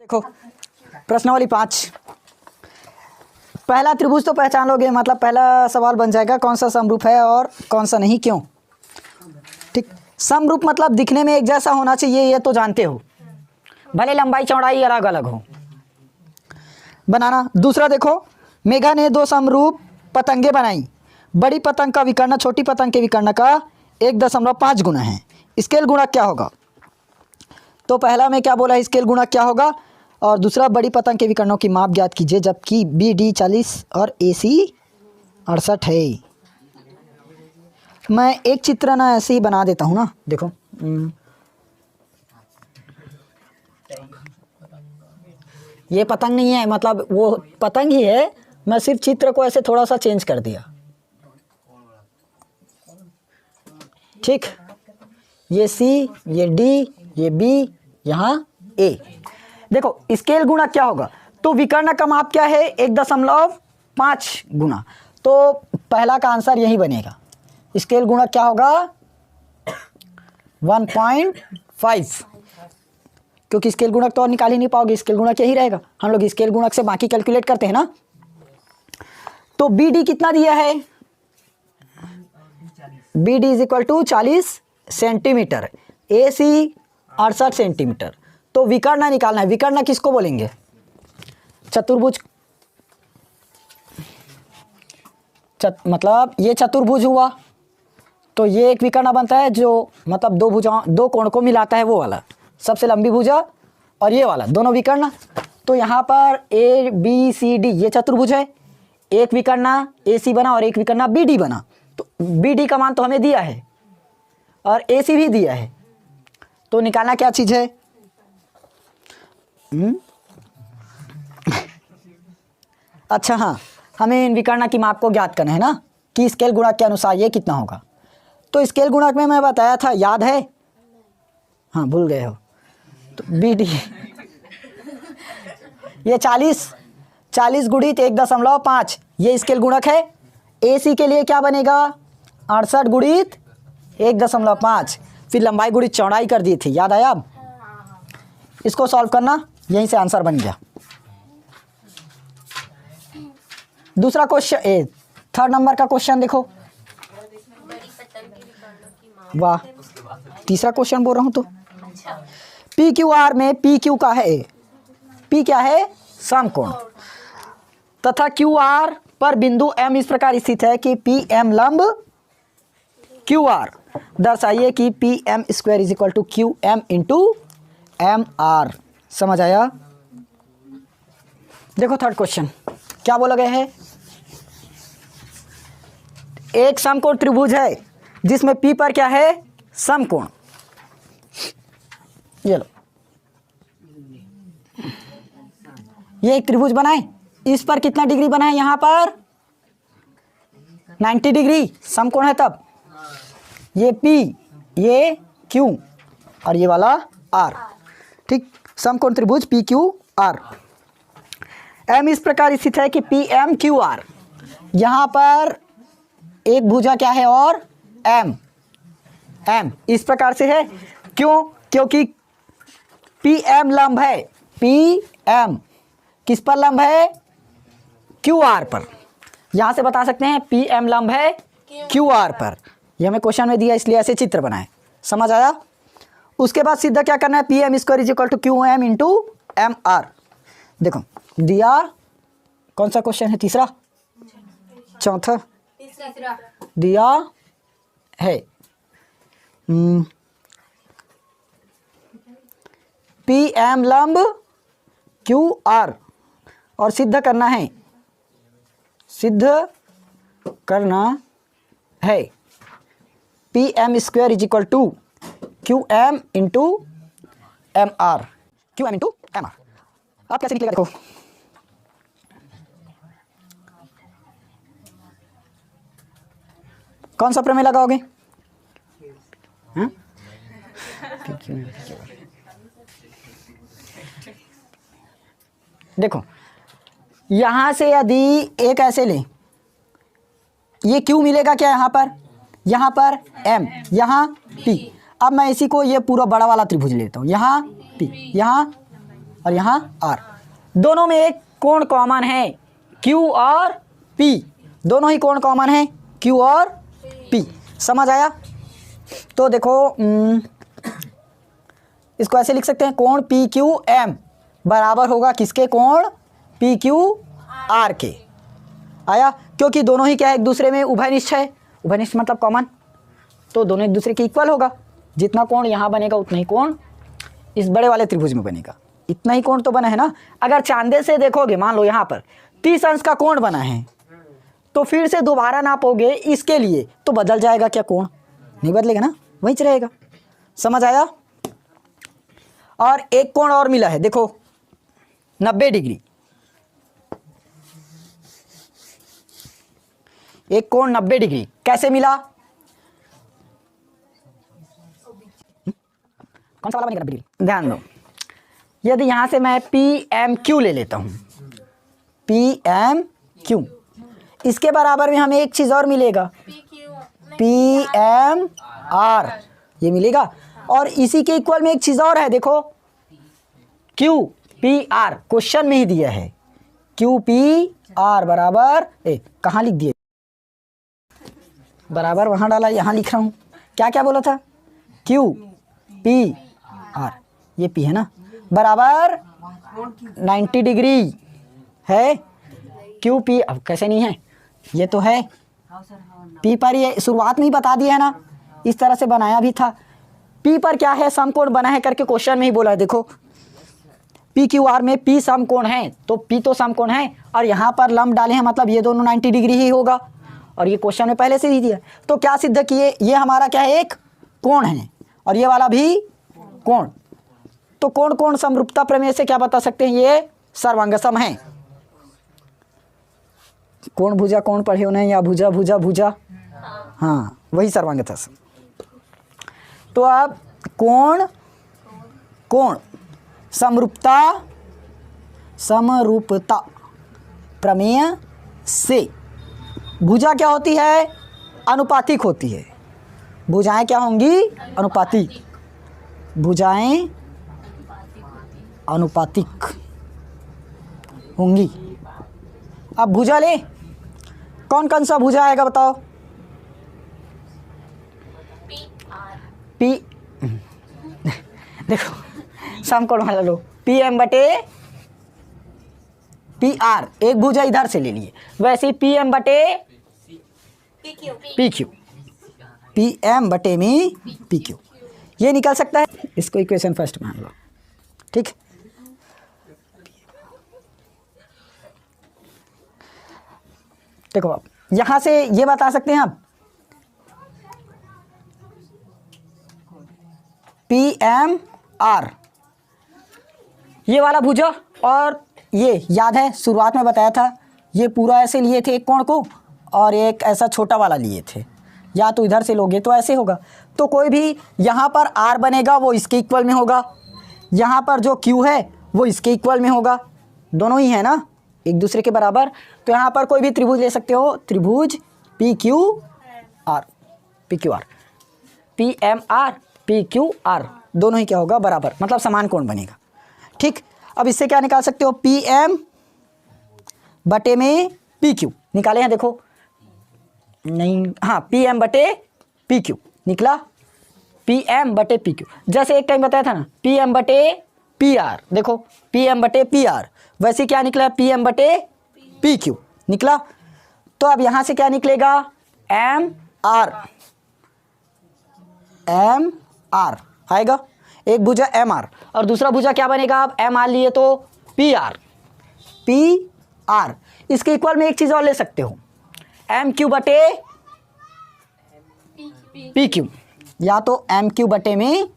देखो प्रश्नावली 5। पहला त्रिभुज तो पहचान लोगे, मतलब पहला सवाल बन जाएगा कौन सा समरूप है और कौन सा नहीं, क्यों। ठीक, समरूप मतलब दिखने में एक जैसा होना चाहिए, ये तो जानते हो, भले लंबाई चौड़ाई अलग अलग हो। बनाना दूसरा, देखो मेघा ने 2 समरूप पतंगे बनाई। बड़ी पतंग का विकर्ण छोटी पतंग के विकर्ण का 1.5 गुना है। स्केल गुणक क्या होगा? तो पहला में क्या बोला है, स्केल गुणक क्या होगा, और दूसरा बड़ी पतंग के विकर्णों की माप ज्ञात कीजिए, जबकि बी डी 40 और ए सी 68 है। मैं एक चित्र ना ऐसे ही बना देता हूँ ना, देखो ये पतंग नहीं है, मतलब वो पतंग ही है, मैं सिर्फ चित्र को ऐसे थोड़ा सा चेंज कर दिया। ठीक, ये सी, ये डी, ये बी, यहाँ ए। देखो स्केल गुणक क्या होगा, तो विकर्ण का माप क्या है 1.5 गुना, तो पहला का आंसर यही बनेगा। स्केल गुणक क्या होगा 1.5, क्योंकि स्केल गुणक तो और निकाल ही नहीं पाओगे, स्केल गुणक यही रहेगा। हम लोग स्केल गुणक से बाकी कैलकुलेट करते हैं ना। तो बी डी कितना दिया है, B D is equal to 40 centimetre, A C 68 centimetre. तो विकर्ण निकालना है। विकर्ण किसको बोलेंगे, चतुर्भुज, मतलब ये चतुर्भुज हुआ, तो ये एक विकर्ण बनता है जो मतलब दो कोण को मिलाता है, वो वाला सबसे लंबी भुजा, और ये वाला दोनों विकर्ण। तो यहाँ पर ए बी सी डी ये चतुर्भुज है, एक विकर्ण ए सी बना और एक विकर्ण बी डी बना। तो बी डी का मान तो हमें दिया है और ए सी भी दिया है, तो निकालना क्या चीज़ है, अच्छा हाँ, हमें इन विकर्ण की माप को ज्ञात करना है ना, कि स्केल गुणक के अनुसार ये कितना होगा। तो स्केल गुणक में मैं बताया था, याद है, हाँ भूल गए हो, तो बी डी ये 40 गुणित 1.5 ये स्केल गुणक है। ए सी के लिए क्या बनेगा 68 गुणित 1.5, फिर लंबाई गुणित चौड़ाई कर दी थी, याद आया। अब इसको सॉल्व करना, यहीं से आंसर बन गया। दूसरा क्वेश्चन, 3rd नंबर का क्वेश्चन देखो, वाह, तीसरा क्वेश्चन बोल रहा हूँ तो। पी क्यू आर में पी क्यू का है, पी क्या है समकोण, तथा क्यू आर पर बिंदु एम इस प्रकार स्थित है कि पी एम लंब क्यू आर। दर्शाइए कि P M square is equal to Q M into M R. समझ आया। देखो 3rd क्वेश्चन क्या बोला गया है, एक समकोण त्रिभुज है जिसमें पी पर क्या है समकोण, ये लो, ये एक त्रिभुज बनाए, इस पर कितना डिग्री बना है, यहाँ पर 90 डिग्री समकोण है, तब ये P, ये Q और ये वाला R। ठीक, समकोण त्रिभुज पी क्यू आर। M इस प्रकार स्थित है कि पी एम क्यू आर, यहाँ पर एक भुजा क्या है और M इस प्रकार से है, क्यों, क्योंकि पी एम लंब है, पी एम किस पर लंब है क्यू आर पर। यहाँ से बता सकते हैं पी एम लंब है क्यू आर पर, ये हमें क्वेश्चन में दिया इसलिए ऐसे चित्र बनाए। समझ आया। उसके बाद सीधा क्या करना है, P M square is equal to Q M into M R. देखो दिया, कौन सा क्वेश्चन है, तीसरा, चौथा दिया है, पी एम लंब क्यू आर, और सिद्ध करना है, P M square is equal to Q M into M R, Q M into M R. अब कैसे निकलेगा, देखो कौन सा प्रमेय लगाओगे, देखो यहां से यदि एक ऐसे ले, ये क्यू मिलेगा क्या, यहाँ पर एम, यहाँ पी। अब मैं इसी को ये पूरा बड़ा वाला त्रिभुज लेता हूँ, यहाँ पी, यहाँ और यहाँ R। दोनों में एक कोण कॉमन है, Q और P, दोनों ही कोण कॉमन है, Q और P। समझ आया? तो देखो इसको ऐसे लिख सकते हैं, कोण PQM बराबर होगा किसके? कोण PQR के। आया? क्योंकि दोनों ही क्या है, एक दूसरे में उभयनिष्ठ है, उभयनिष्ठ मतलब कॉमन, तो दोनों एक दूसरे के इक्वल होगा। जितना कोण यहाँ बनेगा उतना ही कोण इस बड़े वाले त्रिभुज में बनेगा, इतना ही कोण तो बना है ना। अगर चांदे से देखोगे, मान लो यहाँ पर 30 अंश का कोण बना है, तो फिर से दोबारा नापोगे इसके लिए तो बदल जाएगा क्या? कोण नहीं बदलेगा ना, वहीं रहेगा। समझ आया? और एक कोण और मिला है, देखो 90 डिग्री, एक कोण 90 डिग्री कैसे मिला? कौन सा वाला बनेगा 90 डिग्री? ध्यान दो, यदि यहां से मैं PMQ ले लेता हूं, PMQ, इसके बराबर में हमें एक चीज और मिलेगा, PMR, ये मिलेगा। और इसी के इक्वल में एक चीज और है, देखो QPR, क्वेश्चन में ही दिया है, QPR बराबर कहाँ लिख दिए? बराबर वहां डाला, यहां लिख रहा हूं। क्या क्या बोला था? QPR, ये P है ना, बराबर 90 डिग्री है। QP अब कैसे नहीं है, ये तो है P पर, ये शुरुआत में ही बता दिया है ना, इस तरह से बनाया भी था। P पर क्या है? समकोण बना है करके क्वेश्चन में ही बोला है। देखो PQR में P समकोण है, तो P तो समकोण है, और यहाँ पर लंब डाले हैं, मतलब ये दोनों 90 डिग्री ही होगा, और ये क्वेश्चन में पहले से ही दिया। तो क्या सिद्ध किए? ये हमारा क्या है? एक कोण है, और ये वाला भी कोण। तो कोण कोण समरूपता प्रमेय से क्या बता सकते हैं? ये सर्वांग सम है। कोण भुजा कोण पढ़े हो नहीं, या भुजा भुजा भुजा, हाँ वही सर्वांगता सम। तो अब कोण कोण समरूपता समरूपता प्रमेय से भुजा क्या होती है? अनुपातिक होती है। भुजाएं क्या होंगी? अनुपातिक। भुजाएं अनुपातिक होंगी। अब भुजा ले, कौन कौन सा भुजा आएगा बताओ? P देखो समकोण वाला लो, PM बटे PR, एक भुजा इधर से ले लिए, वैसे ही PM बटे PQ, PM बटे में PQ, ये निकल सकता है। इसको इक्वेशन फर्स्ट मान लो, ठीक। देखो आप यहां से ये बता सकते हैं आप, PMR ये वाला भुजा, और ये याद है शुरुआत में बताया था, ये पूरा ऐसे लिए थे एक कोण को, और एक ऐसा छोटा वाला लिए थे, या तो इधर से लोगे तो ऐसे होगा। तो कोई भी यहाँ पर R बनेगा वो इसके इक्वल में होगा, यहाँ पर जो Q है वो इसके इक्वल में होगा, दोनों ही है ना एक दूसरे के बराबर। तो यहाँ पर कोई भी त्रिभुज ले सकते हो, त्रिभुज PQR, PMR PQR दोनों ही क्या होगा? बराबर, मतलब समान कोण बनेगा, ठीक। अब इससे क्या निकाल सकते हो? PM बटे में PQ निकाले हैं, देखो नहीं, हाँ PM बटे PQ निकला, PM बटे PQ। जैसे एक टाइम बताया था ना PM बटे PR, देखो PM बटे PR, वैसे क्या निकला? PM बटे PQ निकला। तो अब यहाँ से क्या निकलेगा? MR आएगा, एक भुजा MR और दूसरा भुजा क्या बनेगा? अब MR लिए तो PR, इसके इक्वल में एक चीज़ और ले सकते हो, MQ बटे PQ, या तो MQ बटे में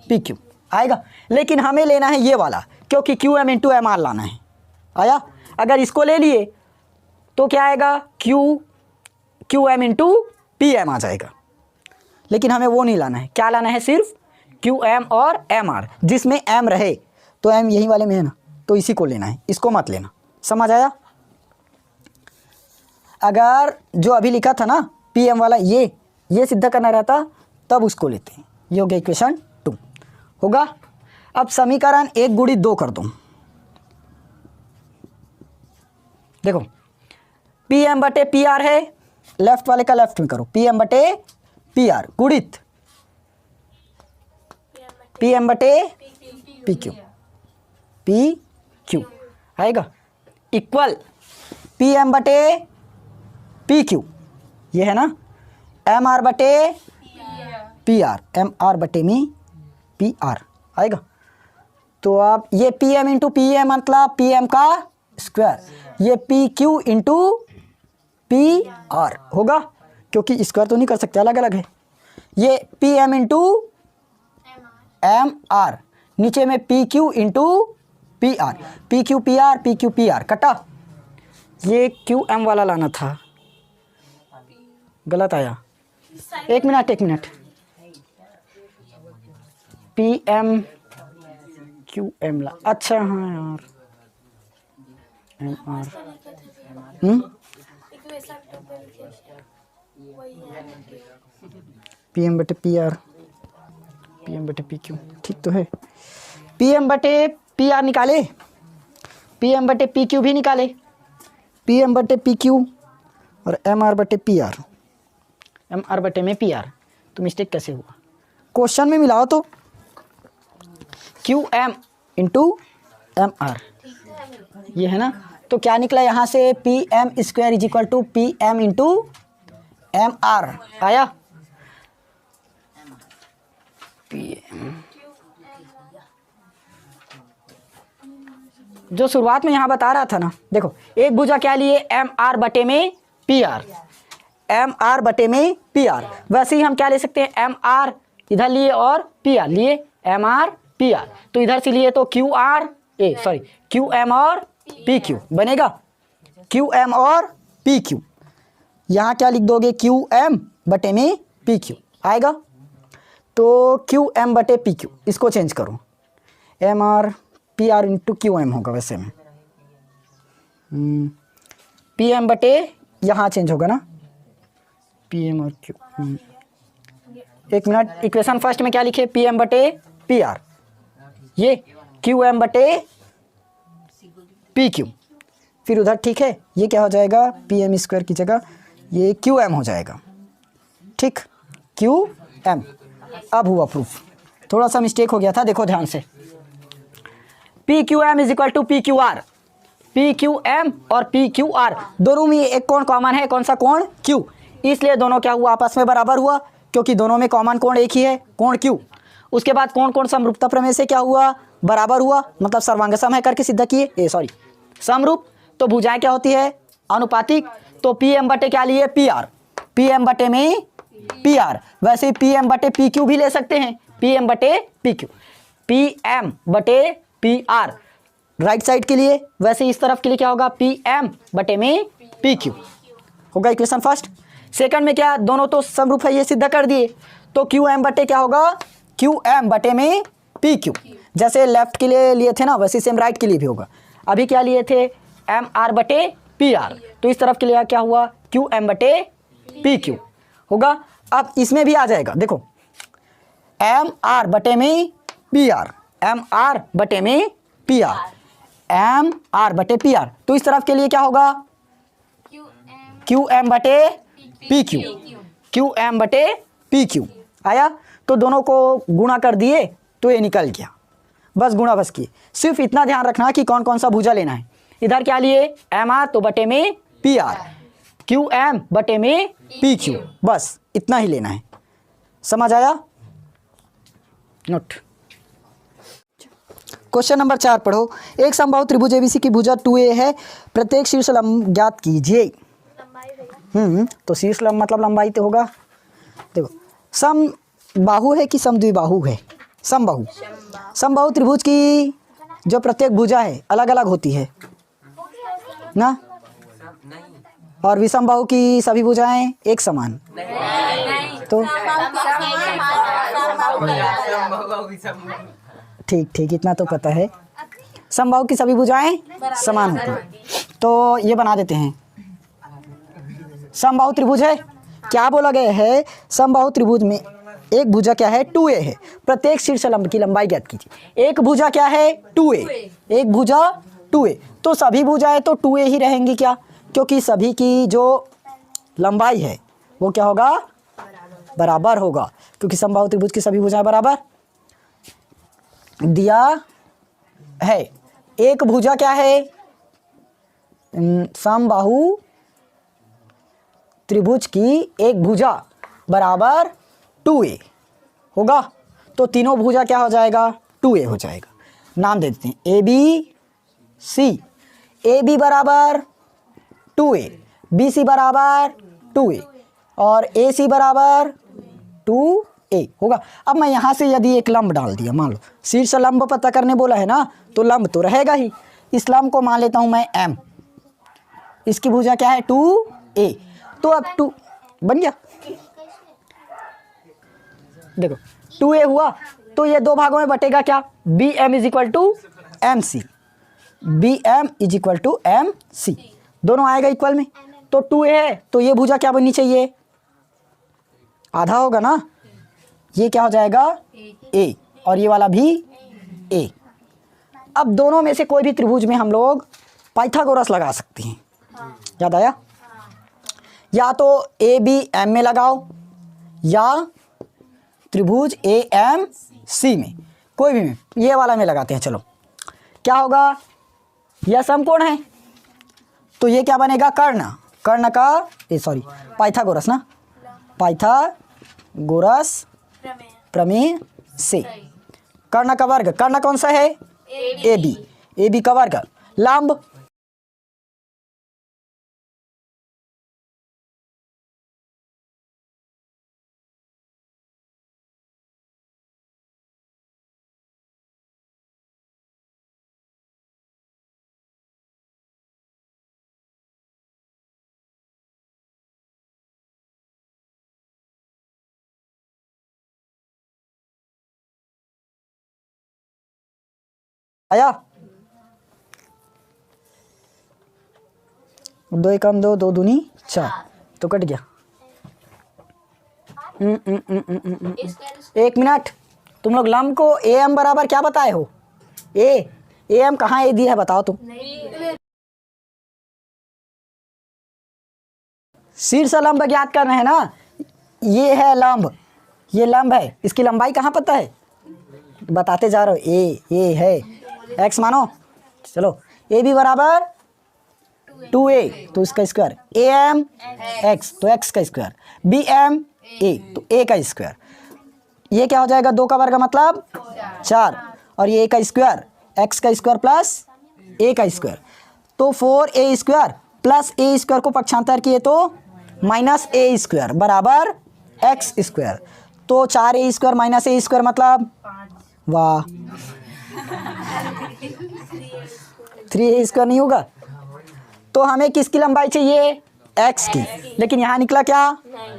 PQ आएगा। लेकिन हमें लेना है ये वाला, क्योंकि QM इंटू MR लाना है। आया? अगर इसको ले लिए तो क्या आएगा? QM इंटू PM आ जाएगा। लेकिन हमें वो नहीं लाना है, क्या लाना है? सिर्फ QM और MR, जिसमें M रहे। तो M यही वाले में है ना, तो इसी को लेना है, इसको मत लेना। समझ आया? अगर जो अभी लिखा था ना PM वाला, ये सिद्ध करना रहता तब उसको लेते हैं। ये हो गया इक्वेशन 2 होगा। अब समीकरण 1 गुणित 2 कर दूँ, देखो पी एम बटे पी आर है, लेफ्ट वाले का लेफ्ट में करो, पी एम बटे पी आर गुणित पी एम बटे पी क्यू आएगा इक्वल पी एम बटे पी क्यू, ये है ना, एम आर बटे पी आर, एम आर बटे में पी आर आएगा। तो आप ये P M into P M मतलब पी एम का स्क्वायर, ये P Q into P R होगा, क्योंकि स्क्वायर तो नहीं कर सकते, अलग अलग है। ये P M into M R, नीचे में P Q into P R, P Q P R कटा, ये क्यू एम वाला लाना था, गलत आया। एक minute P M Q M ला, अच्छा हाँ यार, एम आर पी एम बटे पी आर, पी एम बटे पी क्यू, ठीक तो है। पी एम बटे पी आर निकाले, पी एम बटे पी क्यू भी निकाले, पी एम बटे पी क्यू और एम आर बटे पी आर, एम आर बटे में पी आर, तो मिस्टेक कैसे हुआ, क्वेश्चन में मिलाओ तो Q M into M R, ये है ना, तो क्या निकला यहाँ से, P M square is equal to P M into M R आया। जो शुरुआत में यहाँ बता रहा था ना, देखो एक भुजा क्या लिए, एम आर बटे में पी आर, एम आर बटे में पी आर, वैसे ही हम क्या ले सकते हैं, एम आर इधर लिए और पी आर लिए, एम आर पी आर, तो इधर से लिए तो Q R A sorry Q M और पी क्यू बनेगा, क्यू एम और पी क्यू, यहाँ क्या लिख दोगे, क्यू एम बटे में पी क्यू आएगा, तो क्यू एम बटे पी क्यू, इसको चेंज करो, M R P R into Q M होगा वैसे में, पी एम बटे यहाँ चेंज होगा ना, पी एम और क्यू, एक मिनट, इक्वेशन फर्स्ट में क्या लिखे, पी एम बटे पी आर, ये क्यू एम बटे पी क्यू, फिर उधर ठीक है, ये क्या हो जाएगा, पी एम स्क्वायर की जगह ये क्यू एम हो जाएगा, ठीक, क्यू एम। अब हुआ प्रूफ, थोड़ा सा मिस्टेक हो गया था, देखो ध्यान से, P Q M is equal to P Q R, P Q M और पी क्यू आर दोनों में एक कोण कॉमन है, कौन सा कोण, क्यू, इसलिए दोनों क्या हुआ, आपस में बराबर हुआ, क्योंकि दोनों में कॉमन कोण एक ही है, कोण क्यू। उसके बाद कौन कौन समरूपता प्रमेय से क्या हुआ, बराबर हुआ, मतलब सर्वांग सम है करके सिद्ध किए, समरूप। तो भुजाएं क्या होती है, अनुपातिक, तो पी एम बटे क्या लिए, पी आर, पी एम बटे में पी आर, वैसे ही पी एम बटे पी क्यू भी ले सकते हैं, पी एम बटे पी क्यू, पी एम बटे पी आर राइट साइड के लिए, वैसे इस तरफ के लिए क्या होगा, पी एम बटे में पी क्यू होगा, इक्वेशन फर्स्ट। सेकंड में क्या, दोनों तो समरूप है, ये सिद्ध कर दिए, तो क्यू एम बटे क्या होगा, क्यू एम बटे में पी क्यू, जैसे लेफ्ट के लिए लिए थे ना, वैसे सेम राइट के लिए भी होगा। अभी क्या लिए थे, एम आर बटे पी आर, तो इस तरफ के लिए क्या हुआ, क्यू एम बटे पी क्यू होगा। अब इसमें भी आ जाएगा, देखो एम आर बटे में पी आर, एम आर बटे में पी आर, एम आर बटे पी आर, तो इस तरफ के लिए क्या होगा, क्यू एम बटे पी क्यू, क्यू एम बटे पी क्यू आया। तो दोनों को गुणा कर दिए तो ये निकल गया, बस गुणा बस किए। सिर्फ इतना ध्यान रखना कि कौन कौन सा भुजा लेना है। इधर क्या लिए, एम आर तो बटे में पी आर, क्यू एम बटे में पी क्यू, बस इतना ही लेना है। समझ आया, नोट। क्वेश्चन नंबर 4 पढ़ो। एक समबाहु त्रिभुज एबीसी की भुजा 2a है, प्रत्येक शीर्ष लंब ज्ञात कीजिए। तो शीर्ष लंब मतलब लंबाई तो होगा। देखो सम बाहु है कि समद्विबाहु है, समबाहु। समबाहु त्रिभुज की जो प्रत्येक भुजा है अलग अलग होती है ना, और विषमबाहु की सभी भुजाएं एक समान। तो ठीक ठीक, इतना तो पता है, समबाहु की सभी भुजाएं समान होती हैं। तो ये बना देते हैं, समबाहु त्रिभुज है, क्या बोला गया है, समबाहु त्रिभुज में एक भुजा क्या है, 2a है, प्रत्येक शीर्ष लंब की लंबाई ज्ञात कीजिए। एक भुजा क्या है, 2a, एक भुजा 2a। तो सभी भुजाएं तो 2a ही रहेंगी क्या, क्योंकि सभी की जो लंबाई है वो क्या होगा, बराबर होगा, क्योंकि समबाहु त्रिभुज की सभी भुजाएं बराबर दिया है। एक भुजा क्या है, समबाहु त्रिभुज की एक भुजा बराबर 2a होगा, तो तीनों भुजा क्या हो जाएगा, 2a हो जाएगा। नाम दे देते हैं A B C. A B बराबर 2a, बी सी बराबर 2a और ए सी बराबर 2a होगा। अब मैं यहाँ से यदि एक लंब डाल दिया, मान लो शीर्ष लंब पता करने बोला है ना, तो लंब तो रहेगा ही। इस लंब को मान लेता हूँ मैं m, इसकी भुजा क्या है 2a। तो अब 2 बन गया, देखो 2a हुआ, तो ये दो भागों में बटेगा क्या, B M is equal to M C, B M is equal to M C, दोनों आएगा इक्वल में। तो 2a है तो ये भुजा क्या बननी चाहिए, आधा होगा ना, ये क्या हो जाएगा a और ये वाला भी a। अब दोनों में से कोई भी त्रिभुज में हम लोग पाइथागोरस लगा सकते हैं, याद आया, या तो ए बी एम में लगाओ या त्रिभुज ए एम सी में, कोई भी में, ये वाला में लगाते हैं। चलो क्या होगा, यह समकोण है तो ये क्या बनेगा, कर्ण का सॉरी पाइथागोरस ना, पाइथागोरस प्रमेय से कर्ण का वर्ग, कर्ण कौन सा है ए बी, ए बी का वर्ग, लंब आया, 2 एकम 2, 2 दूनी 4, तो कट गया। एक मिनट, तुम लोग लंब को ए एम बराबर क्या बताए हो, ए एम कहाँ ए दिया है बताओ तुम, शीर्ष लंब ज्ञात करना है ना, ये है लंब, ये लंब है, इसकी लंबाई कहाँ पता है, बताते जा रहे हो, ए है एक्स मानो, चलो ए बी बराबर 2a तो इसका स्क्वायर, ए एम एक्स तो एक्स का स्क्वायर, बी एम ए तो ए का स्क्वायर, ये क्या हो जाएगा 2 का वर्ग मतलब 4 और ये ए का स्क्वायर, एक्स का स्क्वायर प्लस ए का स्क्वायर, तो 4a स्क्वायर प्लस ए स्क्वायर को पक्षांतर किए तो माइनस ए स्क्वायर बराबर एक्स स्क्वायर, तो 4a स्क्वायर माइनस ए स्क्वायर मतलब वाह 3a स्क्वायर नहीं होगा, तो हमें किसकी लंबाई चाहिए, x की, लेकिन यहाँ निकला क्या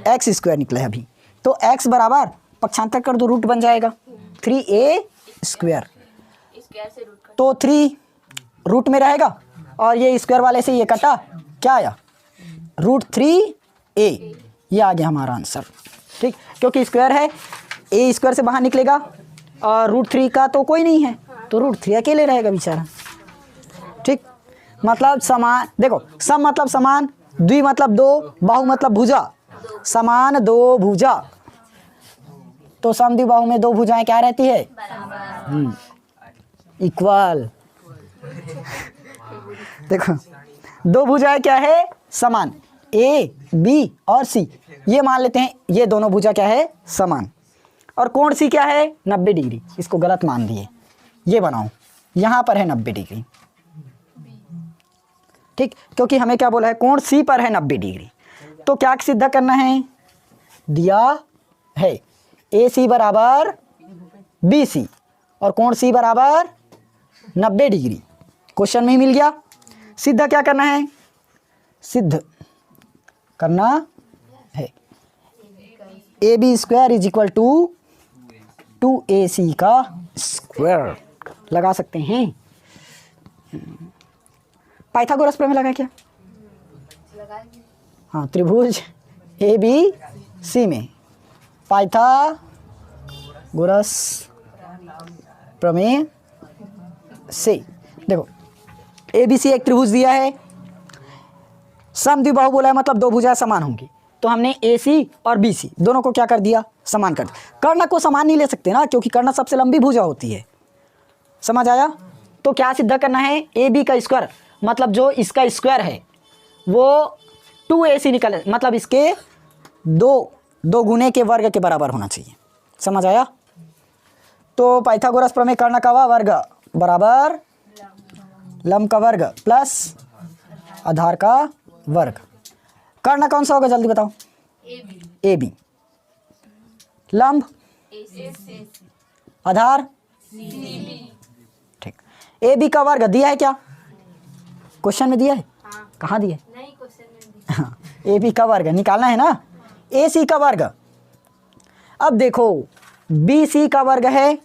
एक्स स्क्वायर निकला है अभी, तो x बराबर पक्षांतर कर दो रूट बन जाएगा 3a स्क्वायर, तो 3 रूट में रहेगा और ये स्क्वायर वाले से ये कटा, क्या आया √3a, ये आ गया हमारा आंसर, ठीक, क्योंकि स्क्वायर है, a स्क्वायर से बाहर निकलेगा और √3 का तो कोई नहीं है, तो √3 अकेले रहेगा बेचारा, ठीक, मतलब समान, देखो सम मतलब समान, द्वि मतलब दो, बाहु मतलब भुजा, समान दो भुजा, तो सम द्विबाहु में दो भुजाएं क्या रहती है, इक्वल, देखो दो भुजाएं क्या है समान, ए बी और सी, ये मान लेते हैं ये दोनों भुजा क्या है समान, और कोण सी क्या है 90 डिग्री, इसको गलत मान दिए, ये बनाओ यहाँ पर है 90 डिग्री, ठीक, क्योंकि हमें क्या बोला है कोण सी पर है 90 डिग्री, तो क्या सिद्ध करना है, दिया है ए सी बराबर बी सी और कोण सी बराबर 90 डिग्री, क्वेश्चन में ही मिल गया, सिद्ध क्या करना है, सिद्ध करना है A B square is equal to 2ac का स्क्वायर, लगा सकते हैं, पाइथागोरस प्रमेय लगा क्या, हाँ त्रिभुज ए बी सी में पाइथागोरस प्रमेय से, देखो ABC एक त्रिभुज दिया है, समद्विबाहु बोला है मतलब दो भुजाएं समान होंगी, तो हमने AC और BC दोनों को क्या कर दिया, समान कर दिया। कर्ण को समान नहीं ले सकते ना, क्योंकि कर्ण सबसे लंबी भुजा होती है, समझ आया। तो क्या सिद्ध करना है, AB का स्क्वायर मतलब जो इसका स्क्वायर है वो 2AC निकले, मतलब इसके दो गुने के वर्ग के बराबर होना चाहिए, समझ आया। तो पाइथागोरस प्रमेय, कर्ण का वर्ग बराबर लंब का वर्ग प्लस आधार का वर्ग। कर्ण कौन सा होगा जल्दी बताओ, AB, लंब आधार ठीक। AB का वर्ग दिया है क्या, क्वेश्चन में दिया है, कहाँ दिया है, नहीं क्वेश्चन में हाँ, AB का वर्ग निकालना है ना, AC का वर्ग। अब देखो BC का वर्ग है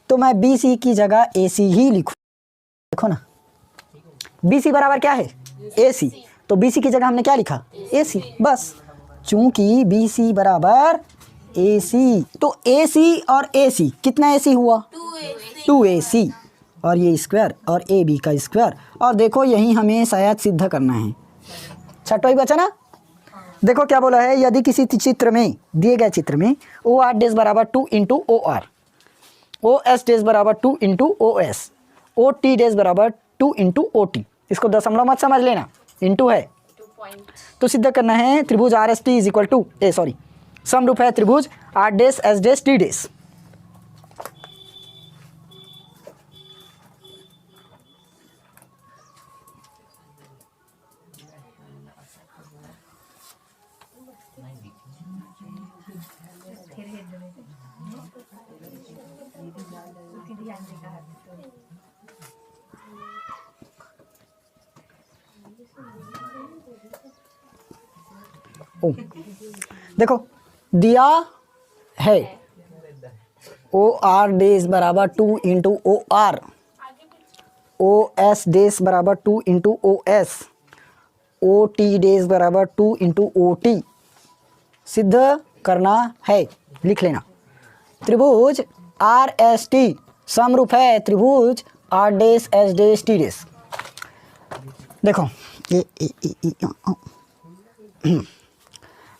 तो मैं BC की जगह AC ही लिखूं, देखो ना BC बराबर क्या है, AC, तो BC की जगह हमने क्या लिखा, AC, बस। चूंकि BC बराबर AC, तो AC और AC कितना AC हुआ, 2AC, और ये स्क्वायर और AB का स्क्वायर, और देखो यही हमें शायद सिद्ध करना है, छठवां ही बचा ना। देखो क्या बोला है, यदि किसी चित्र में, दिए गए चित्र में OR डेज बराबर 2 इंटू OR, OS डेज बराबर 2 इंटू OS, OT डेज बराबर 2 इंटू OT, इसको दशमलव मत समझ लेना, इंटू है, तो सिद्ध करना है त्रिभुज RST इज इक्वल टू समरूप है त्रिभुज R dash S dash T dash. ओ देखो दिया है OR डेज बराबर 2 इंटू OR, OS डेज बराबर 2 इंटू OS, OT डेज बराबर 2 इंटू OT। सिद्ध करना है, लिख लेना। त्रिभुज RST समरूप है त्रिभुज R dash S dash T days. देखो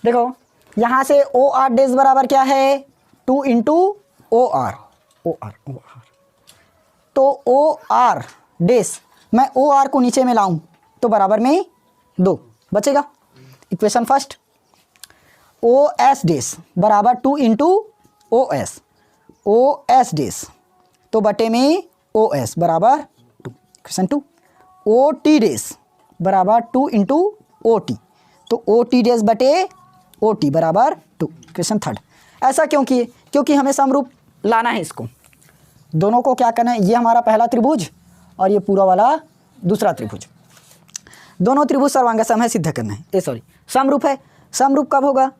देखो यहाँ से OR डेज बराबर क्या है, 2 इंटू OR, तो OR डेज मैं OR को नीचे में लाऊं तो बराबर में 2 बचेगा, इक्वेशन फर्स्ट। OS डेज बराबर 2 इंटू OS डेज तो बटे में OS बराबर 2, इक्वेशन 2। OT डेज बराबर 2 इंटू OT, तो OT डेज बटे OT बराबर 2, क्वेश्चन थर्ड। ऐसा क्यों किए, क्योंकि हमें समरूप लाना है इसको, दोनों को क्या करना है, ये हमारा पहला त्रिभुज और ये पूरा वाला दूसरा त्रिभुज, दोनों त्रिभुज सर्वांगसम है, सिद्ध करना है, समरूप है। समरूप कब होगा,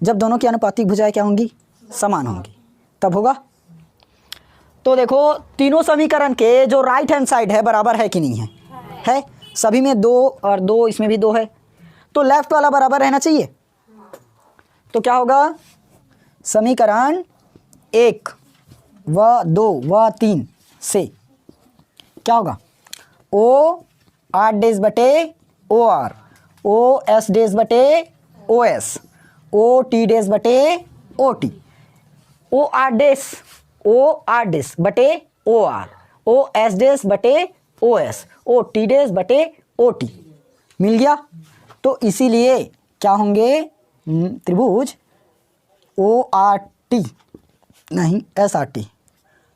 जब दोनों की अनुपातिक भुजाएं क्या होंगी, समान होंगी, तब होगा। तो देखो तीनों समीकरण के जो राइट हैंड साइड है बराबर है कि नहीं है, है, सभी में 2 और 2, इसमें भी 2 है, तो लेफ्ट वाला बराबर रहना चाहिए। तो क्या होगा, समीकरण 1 व 2 व 3 से क्या होगा, OR डेज बटे OR, OS डेज बटे OS, OT डेज बटे OT, OR डेज बटे OR, OS डेज बटे OS, OT डेज बटे OT, मिल गया। तो इसीलिए क्या होंगे, त्रिभुज ORT नहीं SRT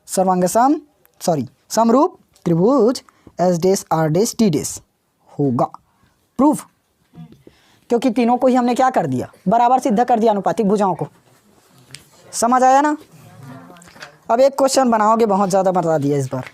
सर्वांगसम समरूप त्रिभुज S days R days T days होगा। प्रूफ, क्योंकि तीनों को ही हमने क्या कर दिया, बराबर सिद्ध कर दिया अनुपातिक भुजाओं को, समझ आया ना। अब एक क्वेश्चन बनाओगे, बहुत ज़्यादा बता दिया इस बार।